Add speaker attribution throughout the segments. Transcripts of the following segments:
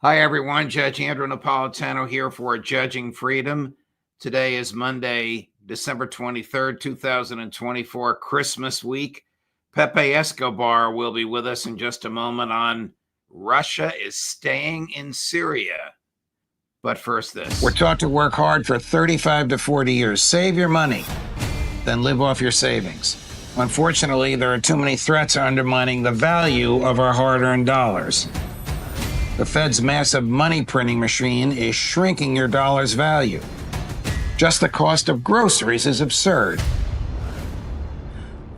Speaker 1: Hi, everyone. Judge Andrew Napolitano here for Judging Freedom. Today is Monday, December 23rd, 2024, Christmas week. Pepe Escobar will be with us in just a moment on Russia is staying in Syria. But first, this.
Speaker 2: We're taught to work hard for 35 to 40 years. Save your money, then live off your savings. Unfortunately, there are too many threats undermining the value of our hard-earned dollars. The Fed's massive money printing machine is shrinking your dollar's value. Just the cost of groceries is absurd.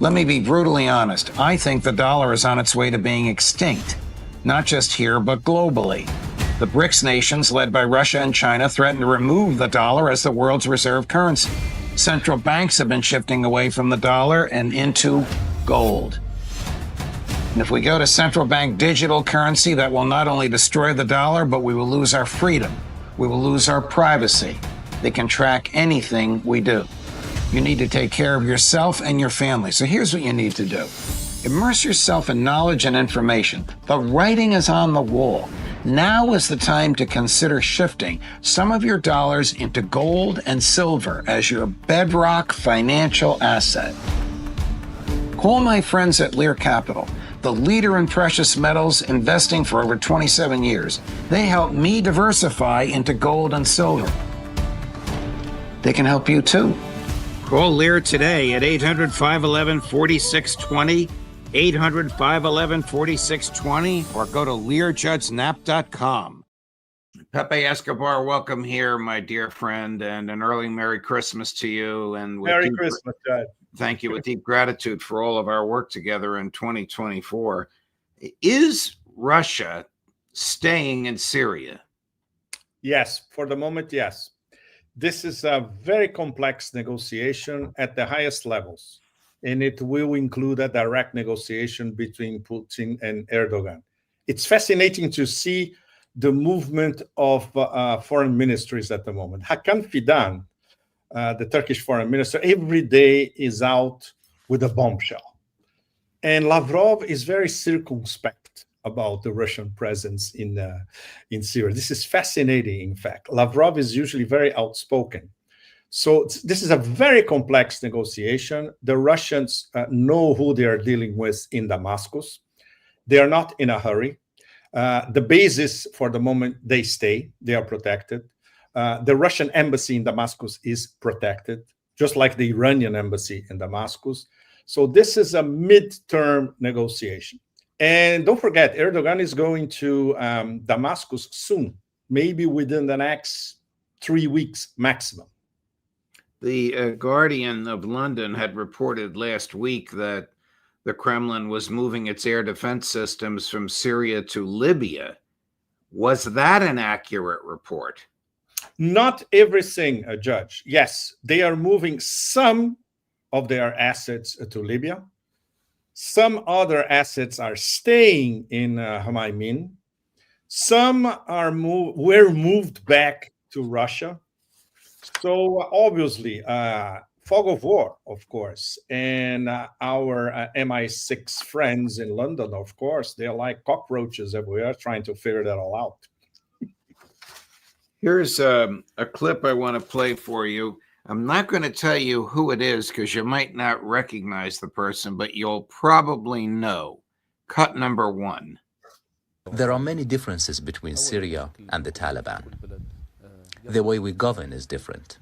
Speaker 2: Let me be brutally honest. I think the dollar is on its way to being extinct, not just here, but globally. The BRICS nations, led by Russia and China, threaten to remove the dollar as the world's reserve currency. Central banks have been shifting away from the dollar and into gold. And if we go to central bank digital currency, that will not only destroy the dollar, but we will lose our freedom. We will lose our privacy. They can track anything we do. You need to take care of yourself and your family. So here's what you need to do. Immerse yourself in knowledge and information. The writing is on the wall. Now is the time to consider shifting some of your dollars into gold and silver as your bedrock financial asset. Call my friends at Lear Capital, the leader in precious metals, investing for over 27 years. They helped me diversify into gold and silver. They can help you too.
Speaker 1: Call Lear today at 800-511-4620, 800-511-4620, or go to learjudgenap.com. Pepe Escobar, welcome here, my dear friend, and an early Merry Christmas to you. And
Speaker 3: Merry Christmas, Judge.
Speaker 1: Thank you, with deep gratitude for all of our work together in 2024. Is Russia staying in Syria?
Speaker 3: Yes, for the moment, yes. This is a very complex negotiation at the highest levels, and it will include a direct negotiation between Putin and Erdogan. It's fascinating to see the movement of foreign ministries at the moment. Hakan Fidan, the Turkish foreign minister, every day is out with a bombshell. And Lavrov is very circumspect about the Russian presence in Syria. This is fascinating, in fact. Lavrov is usually very outspoken. So this is a very complex negotiation. The Russians know who they are dealing with in Damascus. They are not in a hurry. The bases, for the moment, they stay. They are protected. The Russian embassy in Damascus is protected, just like the Iranian embassy in Damascus. So this is a mid-term negotiation. And don't forget, Erdogan is going to Damascus soon, maybe within the next 3 weeks maximum.
Speaker 1: The Guardian of London had reported last week that the Kremlin was moving its air defense systems from Syria to Libya. Was that an accurate report?
Speaker 3: Not everything, Judge. Yes, they are moving some of their assets to Libya. Some other assets are staying in Hmeimim. Some were moved back to Russia. So obviously, fog of war, of course, and our MI6 friends in London, of course, they're like cockroaches everywhere trying to figure that all out.
Speaker 1: Here's a clip I want to play for you. I'm not going to tell you who it is because you might not recognize the person, but you'll probably know. Cut number 1.
Speaker 4: There are many differences between Syria and the Taliban. The way we govern is different.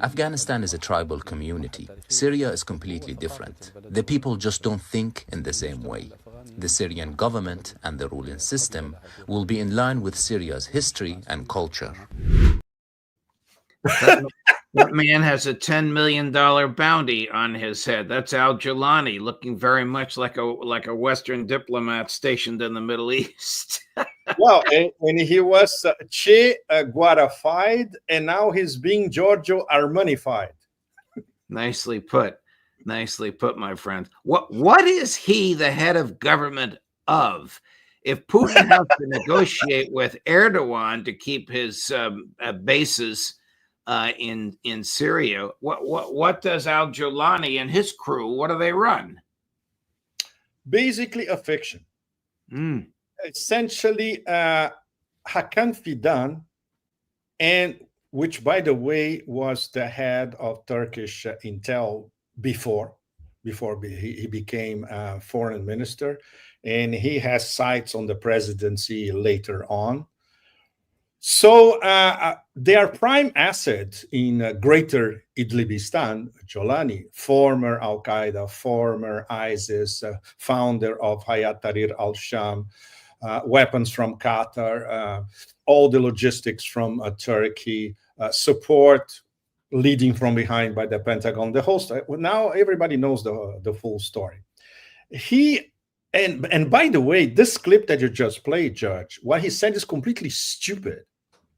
Speaker 4: Afghanistan is a tribal community. Syria is completely different. The people just don't think in the same way. The Syrian government and the ruling system will be in line with Syria's history and culture.
Speaker 1: That man has a $10 million bounty on his head. That's al-Jilani, looking very much like a Western diplomat stationed in the Middle East.
Speaker 3: Well, and he was Che Guevara-fied, and now he's being Giorgio Armani-fied.
Speaker 1: Nicely put. Nicely put, my friend. What is he the head of government of? If Putin has to negotiate with Erdogan to keep his bases in Syria, what does al-Jilani and his crew, what do they run?
Speaker 3: Basically a fiction. Essentially Hakan Fidan, and which, by the way, was the head of Turkish intel before he became foreign minister, and he has sights on the presidency later on. So their prime asset in Greater Idlibistan, Jolani, former Al Qaeda, former ISIS, founder of Hayat Tahrir al-Sham, weapons from Qatar, all the logistics from Turkey, support leading from behind by the Pentagon, the whole story. Now everybody knows the full story. And by the way, this clip that you just played, Judge, what he said is completely stupid.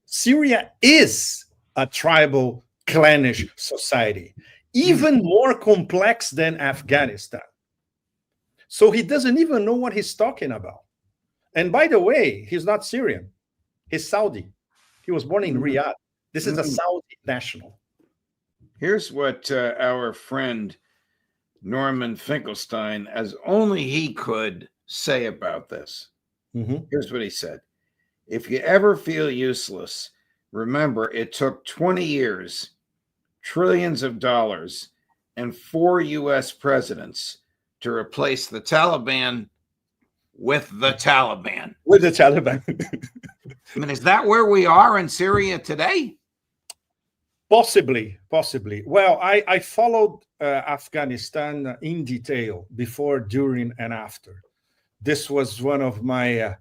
Speaker 3: Syria is a tribal, clannish society, even more complex than Afghanistan. So he doesn't even know what he's talking about. And by the way, he's not Syrian. He's Saudi. He was born in Riyadh. This is a Saudi national.
Speaker 1: Here's what our friend Norman Finkelstein, as only he could, say about this. Here's what he said. If you ever feel useless, remember it took 20 years, trillions of dollars, and 4 U.S. presidents to replace the Taliban with the Taliban.
Speaker 3: With the Taliban.
Speaker 1: I mean, is that where we are in Syria today?
Speaker 3: Possibly. Well, I followed Afghanistan in detail before, during, and after. This was one of my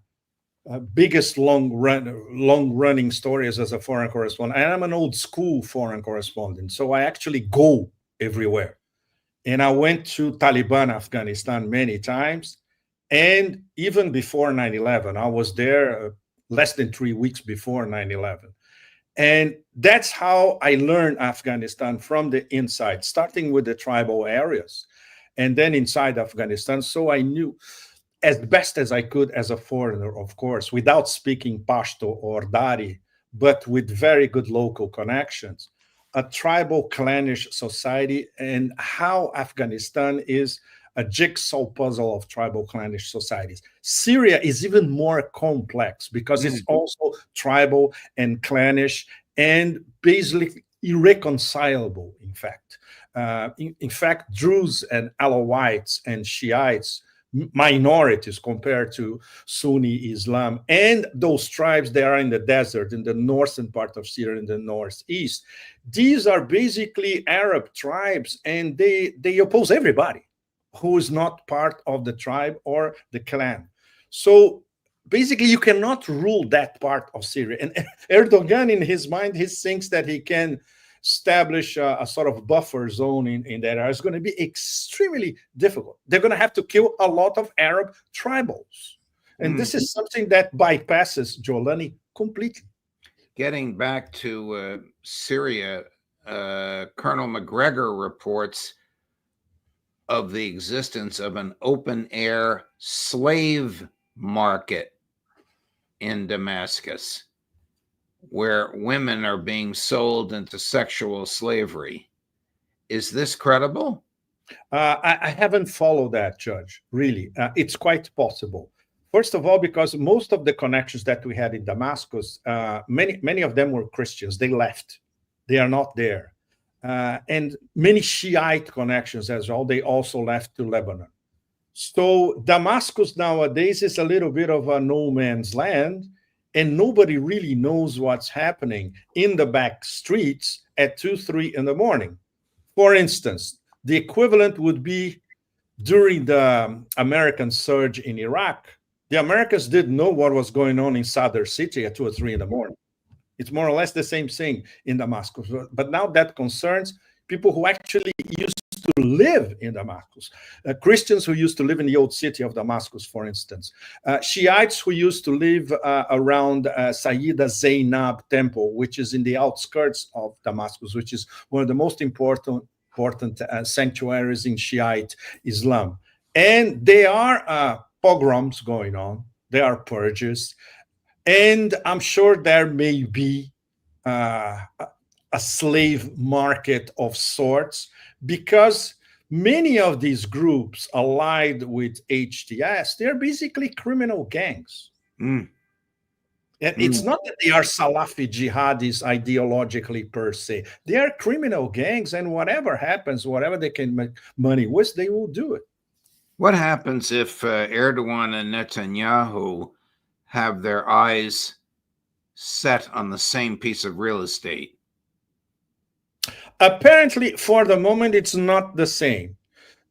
Speaker 3: biggest long-running stories as a foreign correspondent. And I'm an old school foreign correspondent, so I actually go everywhere. And I went to Taliban Afghanistan many times. And even before 9/11, I was there less than 3 weeks before 9/11. And that's how I learned Afghanistan from the inside, starting with the tribal areas and then inside Afghanistan. So I knew as best as I could as a foreigner, of course, without speaking Pashto or Dari, but with very good local connections, a tribal clannish society, and how Afghanistan is a jigsaw puzzle of tribal clannish societies. Syria is even more complex because it's also tribal and clannish and basically irreconcilable, in fact. In fact, Druze and Alawites and Shiites, minorities compared to Sunni Islam, and those tribes that are in the desert, in the northern part of Syria, in the northeast, these are basically Arab tribes, and they oppose everybody who is not part of the tribe or the clan. So basically, you cannot rule that part of Syria. And Erdogan, in his mind, he thinks that he can establish a sort of buffer zone in that area. It's going to be extremely difficult. They're going to have to kill a lot of Arab tribals. And this is something that bypasses Jolani completely.
Speaker 1: Getting back to Syria, Colonel McGregor reports of the existence of an open-air slave market in Damascus, where women are being sold into sexual slavery. Is this credible?
Speaker 3: I haven't followed that, Judge, really. It's quite possible. First of all, because most of the connections that we had in Damascus, many of them were Christians. They left. They are not there. And many Shiite connections as well. They also left to Lebanon. So Damascus nowadays is a little bit of a no man's land, and nobody really knows what's happening in the back streets at 2, 3 in the morning. For instance, the equivalent would be during the American surge in Iraq. The Americans didn't know what was going on in Sadr City at 2 or 3 in the morning. It's more or less the same thing in Damascus. But now that concerns people who actually used to live in Damascus. Christians who used to live in the old city of Damascus, for instance. Shiites who used to live around Sayyida Zainab Temple, which is in the outskirts of Damascus, which is one of the most important sanctuaries in Shiite Islam. And there are pogroms going on. There are purges. And I'm sure there may be a slave market of sorts, because many of these groups allied with HTS, they're basically criminal gangs. And it's not that they are Salafi jihadis ideologically per se. They are criminal gangs, and whatever happens, whatever they can make money with, they will do it.
Speaker 1: What happens if Erdogan and Netanyahu have their eyes set on the same piece of real estate?
Speaker 3: Apparently, for the moment, it's not the same.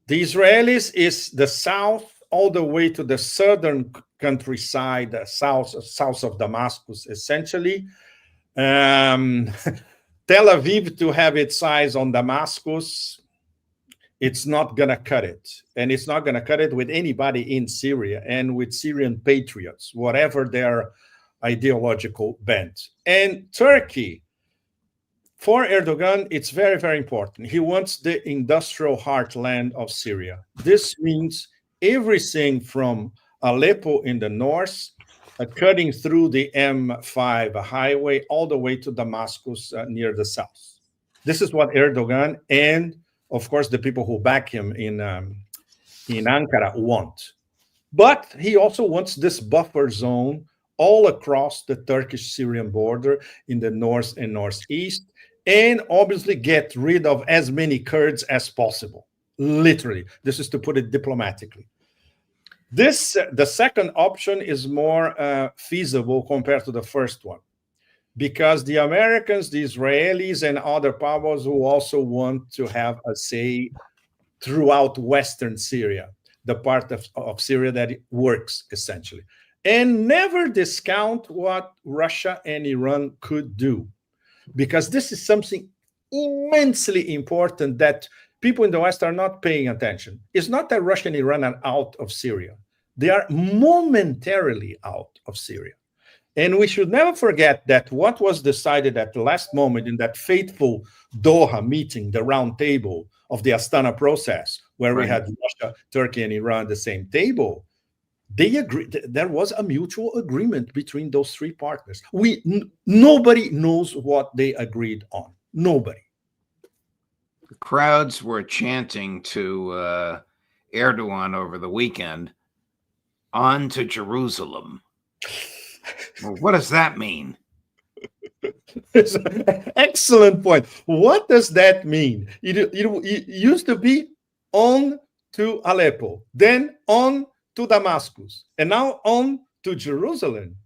Speaker 3: The Israelis is the south all the way to the southern countryside, south of Damascus, essentially. Tel Aviv to have its eyes on Damascus, it's not going to cut it. And it's not going to cut it with anybody in Syria and with Syrian patriots, whatever their ideological bent. And Turkey, for Erdogan, it's very, very important. He wants the industrial heartland of Syria. This means everything from Aleppo in the north, cutting through the M5 highway all the way to Damascus near the south. This is what Erdogan and, of course, the people who back him in Ankara want. But he also wants this buffer zone all across the Turkish-Syrian border in the north and northeast, and obviously get rid of as many Kurds as possible. Literally, this is to put it diplomatically. The second option is more feasible compared to the first one, because the Americans, the Israelis, and other powers who also want to have a say throughout Western Syria, the part of Syria that it works, essentially. And never discount what Russia and Iran could do, because this is something immensely important that people in the West are not paying attention. It's not that Russia and Iran are out of Syria. They are momentarily out of Syria. And we should never forget that what was decided at the last moment in that fateful Doha meeting, the round table of the Astana process, where we had Russia, Turkey, and Iran at the same table, they agreed. There was a mutual agreement between those three partners. Nobody knows what they agreed on. Nobody.
Speaker 1: The crowds were chanting to Erdogan over the weekend, "On to Jerusalem." Well, what does that mean?
Speaker 3: It's an excellent point. What does that mean? It used to be on to Aleppo, then on to Damascus, and now on to Jerusalem.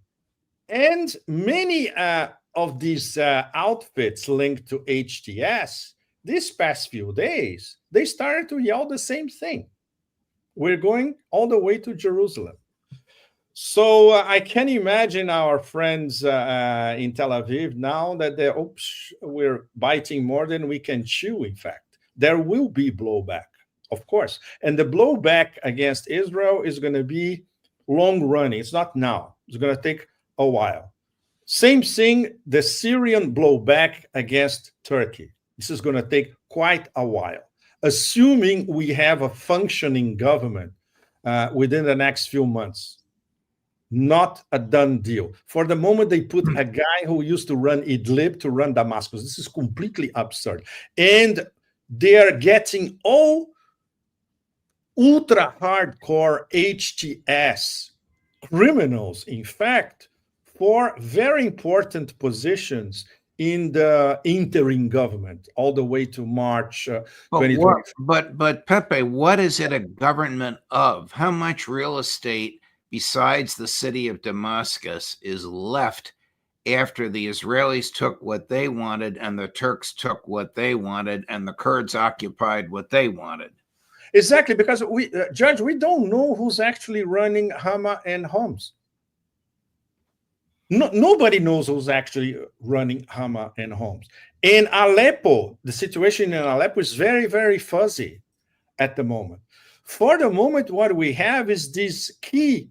Speaker 3: And many of these outfits linked to HTS, these past few days, they started to yell the same thing. We're going all the way to Jerusalem. So I can imagine our friends in Tel Aviv now that we're biting more than we can chew, in fact. There will be blowback, of course. And the blowback against Israel is going to be long running. It's not now. It's going to take a while. Same thing, the Syrian blowback against Turkey. This is going to take quite a while, assuming we have a functioning government within the next few months. Not a done deal. For the moment, they put a guy who used to run Idlib to run Damascus. This is completely absurd. And they are getting all ultra hardcore HTS criminals, in fact, for very important positions in the interim government, all the way to March 2020.
Speaker 1: But Pepe, what is it a government of? How much real estate besides the city of Damascus is left after the Israelis took what they wanted and the Turks took what they wanted and the Kurds occupied what they wanted?
Speaker 3: Exactly, because Judge, we don't know who's actually running Hama and Homs. Nobody knows who's actually running Hama and Homs. In Aleppo, the situation in Aleppo is very, very fuzzy at the moment. For the moment, what we have is these key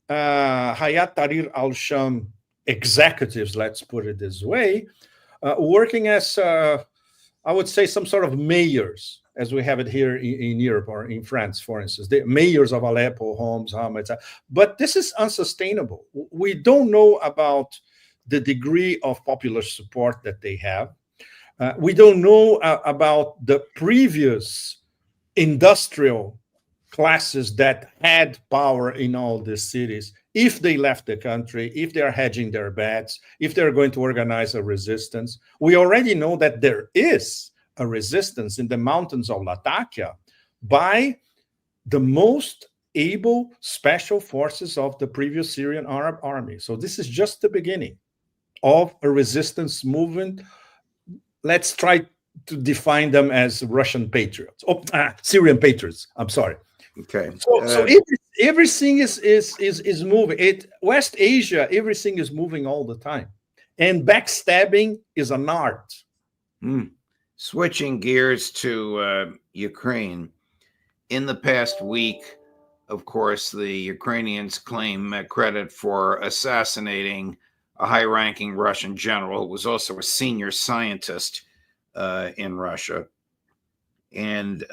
Speaker 3: Hayat Tahrir al-Sham executives, let's put it this way, working as, I would say, some sort of mayors, as we have it here in Europe or in France, for instance. The mayors of Aleppo, Homs, Hama, etc. But this is unsustainable. We don't know about the degree of popular support that they have. We don't know about the previous industrial classes that had power in all these cities. if they left the country, if they are hedging their bets, if they're going to organize a resistance. We already know that there is a resistance in the mountains of Latakia by the most able special forces of the previous Syrian Arab army. So this is just the beginning of a resistance movement. Let's try to define them as Russian patriots, Syrian patriots. I'm sorry.
Speaker 1: Okay.
Speaker 3: So everything is moving. West Asia, everything is moving all the time, and backstabbing is an art.
Speaker 1: Switching gears to Ukraine. In the past week, of course, the Ukrainians claim credit for assassinating a high-ranking Russian general who was also a senior scientist in Russia. And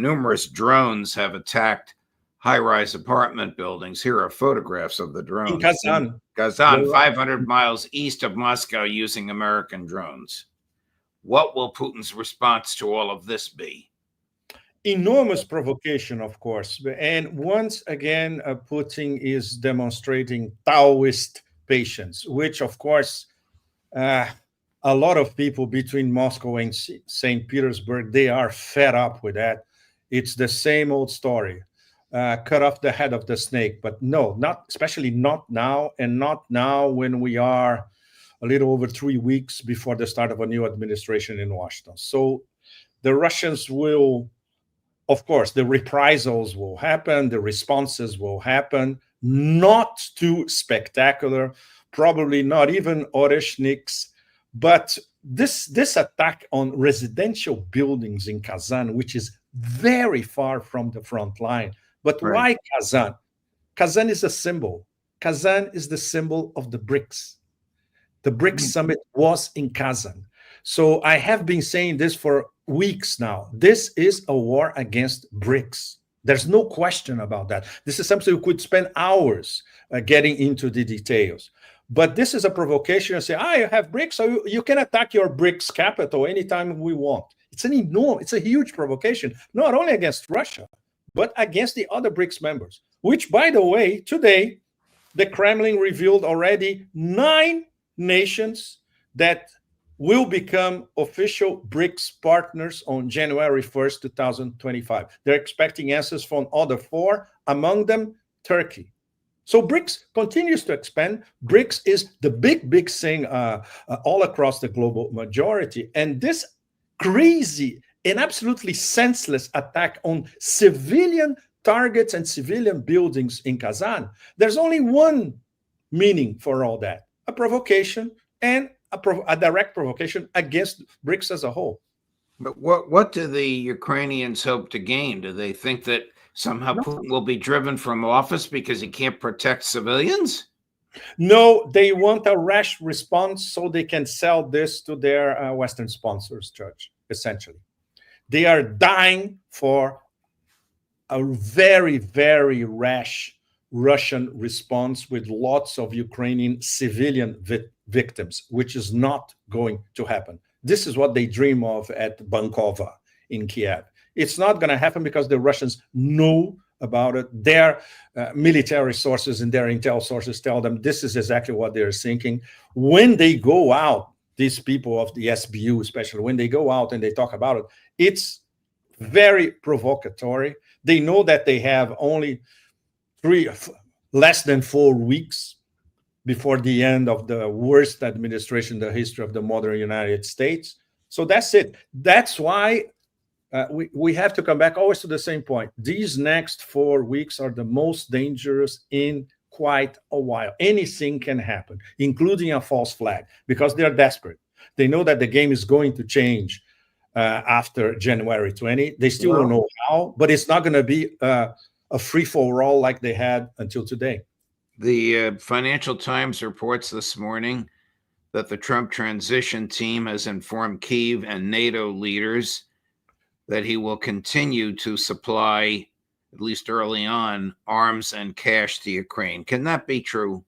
Speaker 1: numerous drones have attacked high-rise apartment buildings. Here are photographs of the drones.
Speaker 3: In Kazan.
Speaker 1: Kazan, 500 miles east of Moscow, using American drones. What will Putin's response to all of this be?
Speaker 3: Enormous provocation, of course. And once again, Putin is demonstrating Taoist patience, which, of course, a lot of people between Moscow and St. Petersburg, they are fed up with that. It's the same old story. Cut off the head of the snake. But no, not especially not now, and not now when we are a little over 3 weeks before the start of a new administration in Washington. So the Russians will, of course, the reprisals will happen, the responses will happen, not too spectacular, probably not even Oreshniks, but this attack on residential buildings in Kazan, which is very far from the front line. But why Kazan? Kazan is a symbol. Kazan is the symbol of the BRICS. The BRICS summit was in Kazan. So I have been saying this for weeks now. This is a war against BRICS. There's no question about that. This is something we could spend hours getting into the details. But this is a provocation to say, you have BRICS, so you can attack your BRICS capital anytime we want. It's a huge provocation, not only against Russia, but against the other BRICS members, which, by the way, today, the Kremlin revealed already 9 nations that will become official BRICS partners on January 1st, 2025. They're expecting answers from other 4, among them Turkey. So BRICS continues to expand. BRICS is the big thing all across the global majority. And this crazy and absolutely senseless attack on civilian targets and civilian buildings in Kazan, there's only one meaning for all that: a provocation, and a direct provocation against BRICS as a whole.
Speaker 1: But what do the Ukrainians hope to gain? Do they think that somehow Putin will be driven from office because he can't protect civilians?
Speaker 3: No, they want a rash response so they can sell this to their Western sponsors, Judge, essentially. They are dying for a very, very rash Russian response with lots of Ukrainian civilian victims, which is not going to happen. This is what they dream of at Bankova in Kiev. It's not going to happen because the Russians know about it. Their military sources and their intel sources tell them this is exactly what they're thinking. When they go out, these people of the SBU especially, when they go out and they talk about it, it's very provocatory. They know that they have only less than 4 weeks before the end of the worst administration in the history of the modern United States. So that's it. That's why we have to come back always to the same point. These next 4 weeks are the most dangerous in quite a while. Anything can happen, including a false flag, because they're desperate. They know that the game is going to change after January 20. They still don't know how, but it's not going to be a free-for-all like they had until today.
Speaker 1: The Financial Times reports this morning that the Trump transition team has informed Kyiv and NATO leaders that he will continue to supply, at least early on, arms and cash to Ukraine. Can that be true?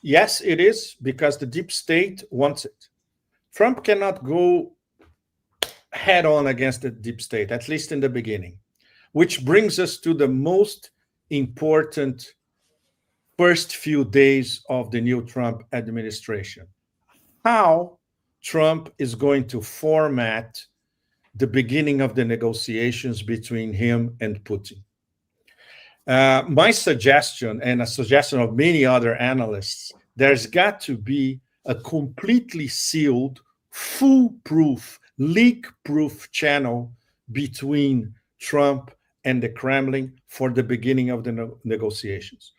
Speaker 3: Yes, it is, because the deep state wants it. Trump cannot go head on against the deep state, at least in the beginning, which brings us to the most important first few days of the new Trump administration. How Trump is going to format the beginning of the negotiations between him and Putin. My suggestion, and a suggestion of many other analysts, there's got to be a completely sealed, foolproof, leak-proof channel between Trump and the Kremlin for the beginning of the negotiations.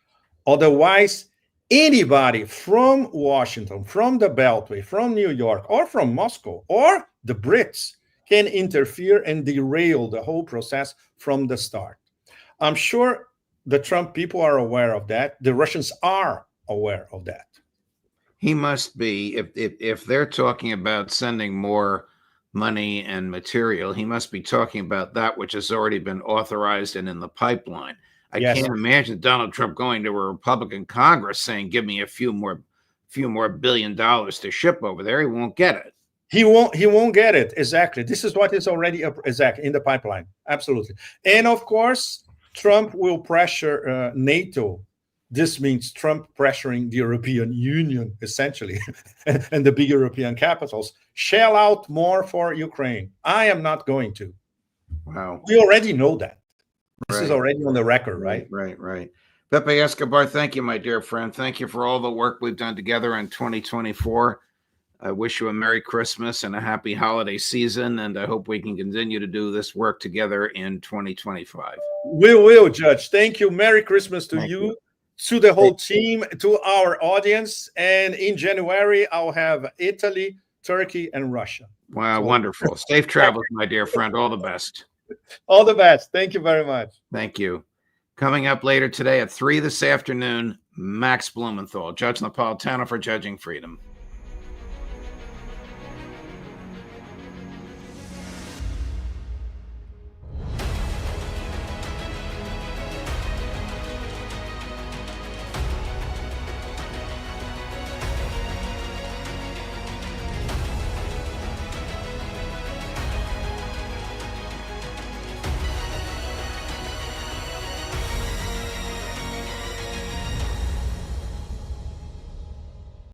Speaker 3: Otherwise, anybody from Washington, from the Beltway, from New York, or from Moscow, or the Brits can interfere and derail the whole process from the start. I'm sure the Trump people are aware of that. The Russians are aware of that.
Speaker 1: He must be, if they're talking about sending more money and material, he must be talking about that which has already been authorized and in the pipeline. I can't imagine Donald Trump going to a Republican Congress saying, give me a few more $1 billion to ship over there. He won't get it.
Speaker 3: He won't get it. Exactly. This is what is already exactly in the pipeline. Absolutely. And of course, Trump will pressure NATO. This means Trump pressuring the European Union, essentially, and the big European capitals, shell out more for Ukraine. I am not going to.
Speaker 1: Wow.
Speaker 3: We already know that. This is already on the record, right?
Speaker 1: Right. Pepe Escobar, thank you, my dear friend. Thank you for all the work we've done together in 2024. I wish you a Merry Christmas and a happy holiday season, and I hope we can continue to do this work together in 2025.
Speaker 3: We will, Judge. Thank you. Merry Christmas to you, to the whole team, to our audience. And in January, I'll have Italy, Turkey, and Russia.
Speaker 1: Wow, wonderful. Safe travels, my dear friend. All the best.
Speaker 3: All the best. Thank you very much.
Speaker 1: Thank you. Coming up later today at 3 this afternoon, Max Blumenthal, Judge Napolitano for Judging Freedom.